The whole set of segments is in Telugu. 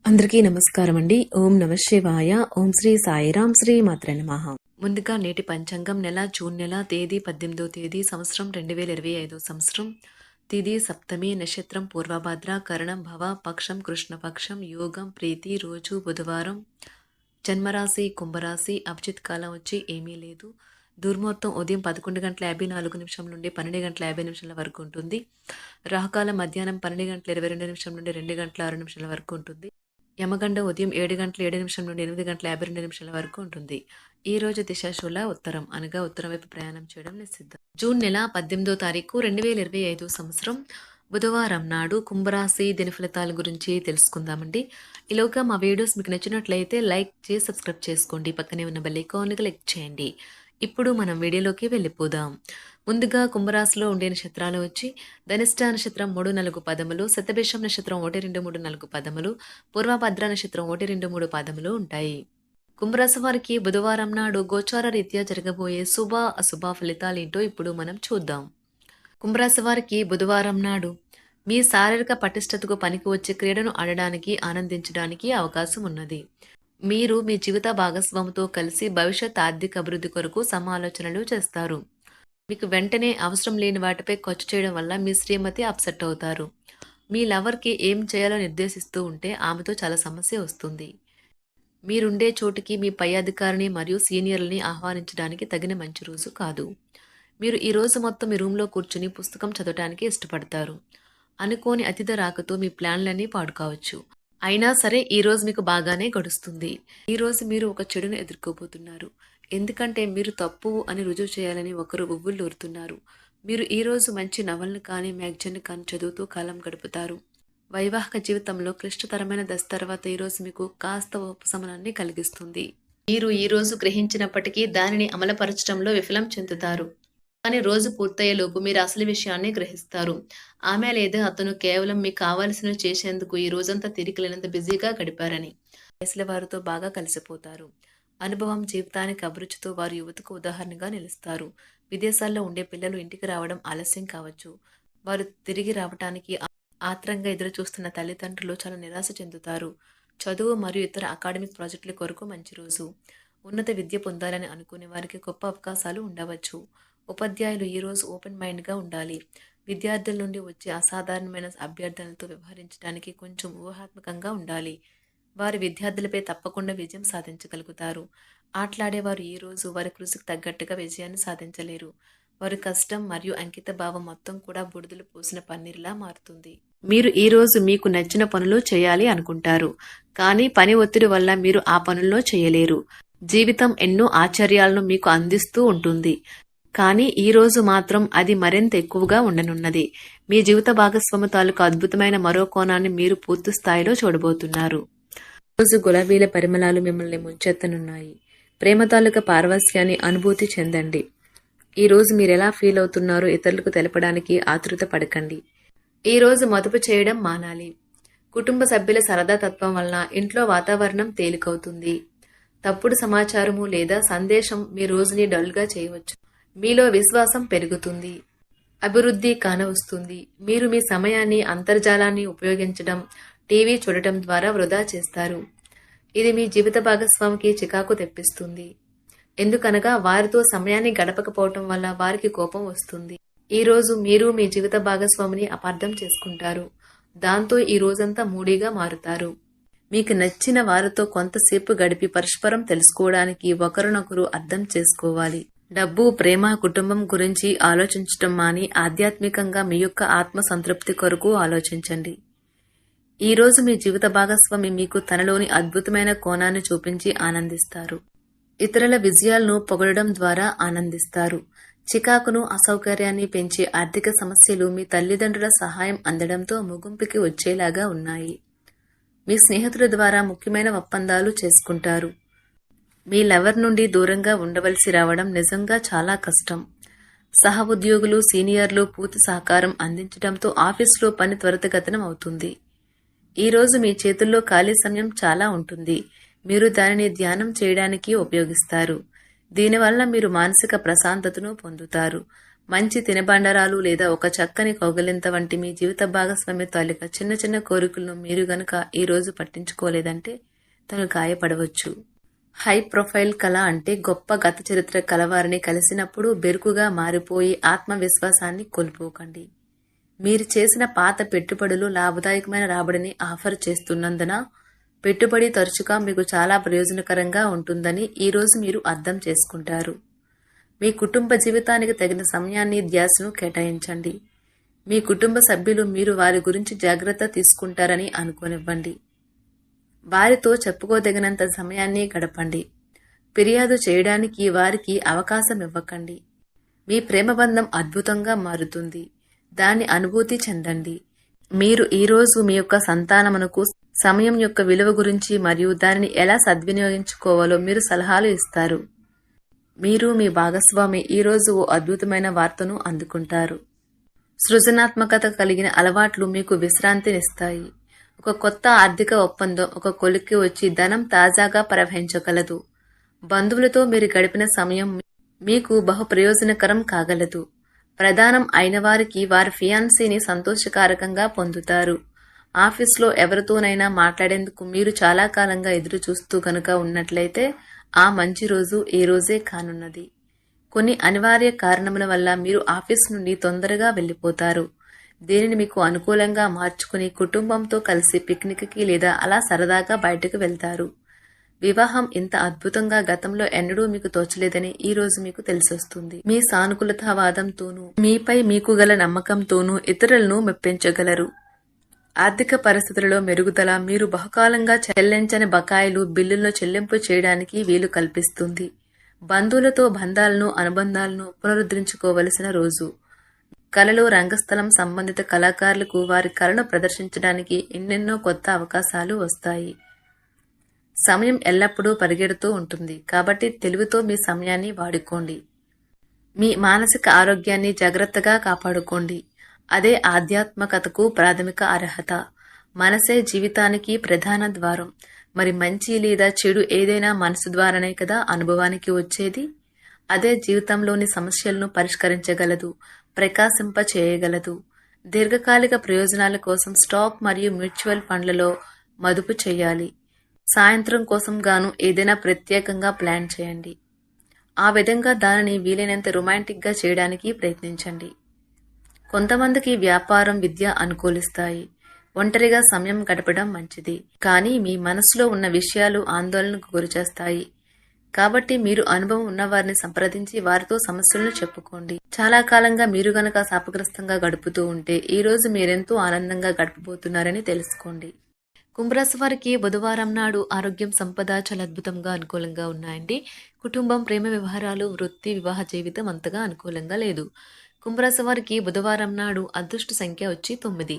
అందరికీ నమస్కారం అండి. ఓం నమ శివాయ. ఓం శ్రీ సాయిరాం. శ్రీ మాత్రే నమః. ముందుగా నేటి పంచాంగం నెల జూన్ నెల తేదీ 18వ తేదీ సంవత్సరం 2025 సంవత్సరం. తిథి సప్తమి, నక్షత్రం పూర్వభద్ర, కరణం భవ, పక్షం కృష్ణపక్షం, యోగం ప్రీతి, రోజు బుధవారం. జన్మరాశి కుంభరాశి. అభిజిత్ కాలం వచ్చి ఏమీ లేదు. దుర్ముహూర్తం ఉదయం 11:54 నుండి 12:50 వరకు ఉంటుంది. రాహుకాలం మధ్యాహ్నం 12:22 నుండి 2:06 వరకు ఉంటుంది. యమగండ ఉదయం 7:07 నుండి 8:52 వరకు ఉంటుంది. ఈ రోజు దిశాశూల ఉత్తరం, అనగా ఉత్తరం వైపు ప్రయాణం చేయడం నిషిద్ధం. జూన్ నెల 18వ తారీఖు 2025 సంవత్సరం బుధవారం నాడు కుంభరాశి దిన ఫలితాల గురించి తెలుసుకుందామండి. ఈలోగా మా వీడియోస్ మీకు నచ్చినట్లయితే లైక్ చేసి సబ్స్క్రైబ్ చేసుకోండి. పక్కనే ఉన్న బెల్ ఐకాన్కి క్లిక్ చేయండి. ఇప్పుడు మనం వీడియోలోకి వెళ్ళిపోదాం. ముందుగా కుంభరాశిలో ఉండే నక్షత్రాలు వచ్చి ధనిష్ట నక్షత్రం 3-4 పదములు, శతభిషం నక్షత్రం 1-2-3-4 పదములు, పూర్వభద్ర నక్షత్రం 1-2-3 పదములు ఉంటాయి. కుంభరాశి వారికి బుధవారం నాడు గోచార రీత్యా జరగబోయే శుభ అశుభ ఫలితాలేంటో ఇప్పుడు మనం చూద్దాం. కుంభరాశి వారికి బుధవారం నాడు మీ శారీరక పటిష్టతకు పనికి వచ్చే క్రీడను ఆడడానికి, ఆనందించడానికి అవకాశం ఉన్నది. మీరు మీ జీవిత భాగస్వామితో కలిసి భవిష్యత్ ఆర్థిక అభివృద్ధి కొరకు సమాలోచనలు చేస్తారు. మీకు వెంటనే అవసరం లేని వాటిపై ఖర్చు చేయడం వల్ల మీ శ్రీమతి అప్సెట్ అవుతారు. మీ లవర్కి ఏం చేయాలో నిర్దేశిస్తూ ఉంటే ఆమెతో చాలా సమస్య వస్తుంది. మీరుండే చోటికి మీ పై అధికారిని మరియు సీనియర్లని ఆహ్వానించడానికి తగిన మంచి రోజు కాదు. మీరు ఈ రోజు మొత్తం మీ రూమ్లో కూర్చుని పుస్తకం చదవడానికి ఇష్టపడతారు. అనుకోని అతిథి రాకతో మీ ప్లాన్లన్నీ పాడు కావచ్చు. అయినా సరే ఈ రోజు మీకు బాగానే గడుస్తుంది. ఈ రోజు మీరు ఒక చెడును ఎదుర్కోబోతున్నారు. ఎందుకంటే మీరు తప్పు అని రుజువు చేయాలని ఒకరు ఉవ్వుళ్ళూరుతున్నారు. మీరు ఈ రోజు మంచి నవలను కానీ మ్యాగజైన్ కానీ చదువుతూ కాలం గడుపుతారు. వైవాహిక జీవితంలో క్లిష్టతరమైన దశ తర్వాత ఈరోజు మీకు కాస్త ఉపశమనాన్ని కలిగిస్తుంది. మీరు ఈ రోజు గ్రహించినప్పటికీ దానిని అమలుపరచడంలో విఫలం చెందుతారు. కానీ రోజు పూర్తయ్యేలోపు మీరు అసలు విషయాన్ని గ్రహిస్తారు. ఆమె లేదా అతను కేవలం మీకు కావాల్సినవి చేసేందుకు ఈ రోజంతా తిరిగిలేనంత బిజీగా గడిపారని. వయసుల వారితో బాగా కలిసిపోతారు. అనుభవం జీవితానికి అభిరుచితో వారు యువతకు ఉదాహరణగా నిలుస్తారు. విదేశాల్లో ఉండే పిల్లలు ఇంటికి రావడం ఆలస్యం కావచ్చు. వారు తిరిగి రావటానికి ఆత్రంగా ఎదురు చూస్తున్న తల్లిదండ్రులు చాలా నిరాశ చెందుతారు. చదువు మరియు ఇతర అకాడమిక్ ప్రాజెక్టుల కొరకు మంచి రోజు. ఉన్నత విద్య పొందాలని అనుకునే వారికి గొప్ప అవకాశాలు ఉండవచ్చు. ఉపాధ్యాయులు ఈరోజు ఓపెన్ మైండ్గా ఉండాలి. విద్యార్థుల నుండి వచ్చే అసాధారణమైన అభ్యర్థనలతో వ్యవహరించడానికి కొంచెం ఊహాత్మకంగా ఉండాలి. వారి విద్యార్థులపై తప్పకుండా విజయం సాధించగలుగుతారు. ఆటలాడేవారు ఈరోజు వారి కృషికి తగ్గట్టుగా విజయాన్ని సాధించలేరు. వారి కష్టం మరియు అంకిత భావం మొత్తం కూడా బుడిదలు పోసిన పన్నీర్లా మారుతుంది. మీరు ఈరోజు మీకు నచ్చిన పనులు చేయాలి అనుకుంటారు, కానీ పని ఒత్తిడి వల్ల మీరు ఆ పనుల్లో చేయలేరు. జీవితం ఎన్నో ఆశ్చర్యాలను మీకు అందిస్తూ ఉంటుంది, కానీ ఈ రోజు మాత్రం అది మరింత ఎక్కువగా ఉండనున్నది. మీ జీవిత భాగస్వామి తాలూకు అద్భుతమైన మరో కోణాన్ని మీరు పూర్తి స్థాయిలో చూడబోతున్నారు. రోజు గులాబీల పరిమళాలు మిమ్మల్ని ముంచెత్తనున్నాయి. ప్రేమ తాలూకా పారవస్యాన్ని అనుభూతి చెందండి. ఈ రోజు మీరు ఎలా ఫీల్ అవుతున్నారో ఇతరులకు తెలపడానికి ఆతృత పడకండి. ఈ రోజు మదుపు చేయడం మానాలి. కుటుంబ సభ్యుల సరదా తత్వం వలన ఇంట్లో వాతావరణం తేలికవుతుంది. తప్పుడు సమాచారము లేదా సందేశం మీ రోజుని డల్గా చేయవచ్చు. మీలో విశ్వాసం పెరుగుతుంది. అభివృద్ధి కానవస్తుంది. మీరు మీ సమయాన్ని అంతర్జాలాన్ని ఉపయోగించడం, టీవీ చూడటం ద్వారా వృధా చేస్తారు. ఇది మీ జీవిత భాగస్వామికి చికాకు తెప్పిస్తుంది. ఎందుకనగా వారితో సమయాన్ని గడపకపోవటం వల్ల వారికి కోపం వస్తుంది. ఈ రోజు మీరు మీ జీవిత భాగస్వామిని అపార్థం చేసుకుంటారు. దాంతో ఈ రోజంతా మూడీగా మారుతారు. మీకు నచ్చిన వారితో కొంతసేపు గడిపి పరస్పరం తెలుసుకోవడానికి ఒకరినొకరు అర్థం చేసుకోవాలి. డబ్బు, ప్రేమ, కుటుంబం గురించి ఆలోచించటం మాని ఆధ్యాత్మికంగా మీ యొక్క ఆత్మ సంతృప్తి కొరకు ఆలోచించండి. ఈ రోజు మీ జీవిత భాగస్వామి మీకు తనలోని అద్భుతమైన కోణాన్ని చూపించి ఆనందిస్తారు. ఇతరుల విజయాలను పొగడడం ద్వారా ఆనందిస్తారు. చికాకును, అసౌకర్యాన్ని పెంచే ఆర్థిక సమస్యలు మీ తల్లిదండ్రుల సహాయం అందడంతో ముగింపుకి వచ్చేలాగా ఉన్నాయి. మీ స్నేహితుల ద్వారా ముఖ్యమైన ఒప్పందాలు చేసుకుంటారు. మీ లవర్ నుండి దూరంగా ఉండవలసి రావడం నిజంగా చాలా కష్టం. సహ ఉద్యోగులు, సీనియర్లు పూర్తి సహకారం అందించడంతో ఆఫీసులో పని త్వరితగతినం అవుతుంది. ఈ రోజు మీ చేతుల్లో ఖాళీ సమయం చాలా ఉంటుంది. మీరు దానిని ధ్యానం చేయడానికి ఉపయోగిస్తారు. దీనివల్ల మీరు మానసిక ప్రశాంతతను పొందుతారు. మంచి తినబండరాలు లేదా ఒక చక్కని కౌగిలింత వంటి మీ జీవిత భాగస్వామి తాలూకా చిన్న చిన్న కోరికలను మీరు గనక ఈ రోజు పట్టించుకోలేదంటే తను గాయపడవచ్చు. హై ప్రొఫైల్ కళ అంటే గొప్ప గత చరిత్ర కలవారిని కలిసినప్పుడు బెరుకుగా మారిపోయి ఆత్మవిశ్వాసాన్ని కోల్పోకండి. మీరు చేసిన పాత పెట్టుబడులు లాభదాయకమైన రాబడిని ఆఫర్ చేస్తున్నందున పెట్టుబడి తరచుగా మీకు చాలా ప్రయోజనకరంగా ఉంటుందని ఈ రోజు మీరు అర్థం చేసుకుంటారు. మీ కుటుంబ జీవితానికి తగిన సమయాన్ని ధ్యాసను కేటాయించండి. మీ కుటుంబ సభ్యులు మీరు వారి గురించి జాగ్రత్త తీసుకుంటారని అనుకోనివ్వండి. వారితో చెప్పుకోదగినంత సమయాన్ని గడపండి. ఫిర్యాదు చేయడానికి వారికి అవకాశం ఇవ్వకండి. మీ ప్రేమబంధం అద్భుతంగా మారుతుంది. దాన్ని అనుభూతి చెందండి. మీరు ఈరోజు మీ యొక్క సంతానమునకు సమయం యొక్క విలువ గురించి మరియు దానిని ఎలా సద్వినియోగించుకోవాలో మీరు సలహాలు ఇస్తారు. మీరు మీ భాగస్వామి ఈరోజు ఓ అద్భుతమైన వార్తను అందుకుంటారు. సృజనాత్మకత కలిగిన అలవాట్లు మీకు విశ్రాంతినిస్తాయి. ఒక కొత్త ఆర్థిక ఒప్పందం ఒక కొలిక్కి వచ్చి ధనం తాజాగా ప్రవహించగలదు. బంధువులతో మీరు గడిపిన సమయం మీకు బహు ప్రయోజనకరం కాగలదు. ప్రధానం అయిన వారికి వారి ఫియాన్సీని సంతోషకారకంగా పొందుతారు. ఆఫీస్లో ఎవరితోనైనా మాట్లాడేందుకు మీరు చాలా కాలంగా ఎదురు చూస్తూ కనుక ఉన్నట్లయితే ఆ మంచి రోజు ఈ రోజే కానున్నది. కొన్ని అనివార్య కారణముల వల్ల మీరు ఆఫీస్ నుండి తొందరగా వెళ్ళిపోతారు. దీనిని మీకు అనుకూలంగా మార్చుకుని కుటుంబంతో కలిసి పిక్నిక్కి లేదా అలా సరదాగా బయటకు వెళ్తారు. వివాహం ఇంత అద్భుతంగా గతంలో ఎన్నడూ మీకు తోచలేదని ఈ రోజు మీకు తెలిసొస్తుంది. మీ సానుకూలతావాదంతోనూ మీపై మీకు గల నమ్మకంతోనూ ఇతరులను మెప్పించగలరు. ఆర్థిక పరిస్థితులలో మెరుగుదల మీరు బహుకాలంగా చెల్లించని బకాయిలు బిల్లులను చెల్లింపు చేయడానికి వీలు కల్పిస్తుంది. బంధువులతో బంధాలను అనుబంధాలను పునరుద్ధరించుకోవలసిన రోజు. కళలో రంగస్థలం సంబంధిత కళాకారులకు వారి కళను ప్రదర్శించడానికి ఎన్నెన్నో కొత్త అవకాశాలు వస్తాయి. సమయం ఎల్లప్పుడూ పరిగెడుతూ ఉంటుంది కాబట్టి తెలివితో మీ సమయాన్ని వాడుకోండి. మీ మానసిక ఆరోగ్యాన్ని జాగ్రత్తగా కాపాడుకోండి. అదే ఆధ్యాత్మికతకు ప్రాథమిక అర్హత. మనసే జీవితానికి ప్రధాన ద్వారం. మరి మంచి లేదా చెడు ఏదైనా మనసు ద్వారానే కదా అనుభవానికి వచ్చేది. అదే జీవితంలోని సమస్యలను పరిష్కరించగలదు, ప్రకాశింప చేయగలదు. దీర్ఘకాలిక ప్రయోజనాల కోసం స్టాక్ మరియు మ్యూచువల్ ఫండ్లలో మదుపు చేయాలి. సాయంత్రం కోసం గాను ఏదైనా ప్రత్యేకంగా ప్లాన్ చేయండి. ఆ విధంగా దానిని వీలైనంత రొమాంటిక్గా చేయడానికి ప్రయత్నించండి. కొంతమందికి వ్యాపారం, విద్య అనుకూలిస్తాయి. ఒంటరిగా సమయం గడపడం మంచిది. కానీ మీ మనసులో ఉన్న విషయాలు ఆందోళనకు గురిచేస్తాయి. కాబట్టి మీరు అనుభవం ఉన్నవారిని సంప్రదించి వారితో సమస్యలను చెప్పుకోండి. చాలా కాలంగా మీరు గనక శాపగ్రస్తంగా గడుపుతూ ఉంటే ఈ రోజు మీరెంతో ఆనందంగా గడపబోతున్నారని తెలుసుకోండి. కుంభరాశి వారికి బుధవారం నాడు ఆరోగ్యం, సంపద చాలా అద్భుతంగా అనుకూలంగా ఉన్నాయండి. కుటుంబం, ప్రేమ వ్యవహారాలు, వృత్తి, వివాహ జీవితం అంతగా అనుకూలంగా లేదు. కుంభరాశి వారికి బుధవారం నాడు అదృష్ట సంఖ్య వచ్చి 9.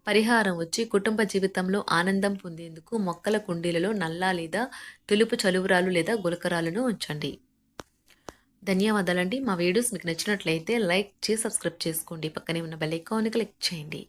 పరిహారం వచ్చి కుటుంబ జీవితంలో ఆనందం పొందేందుకు మొక్కల కుండీలలో నల్ల లేదా తెలుపు చలువరాలు లేదా గులకరాలను ఉంచండి. ధన్యవాదాలండి. మా వీడియోస్ మీకు నచ్చినట్లయితే లైక్ చేసి సబ్స్క్రైబ్ చేసుకోండి. పక్కనే ఉన్న బెల్ ఐకాన్ని క్లిక్ చేయండి.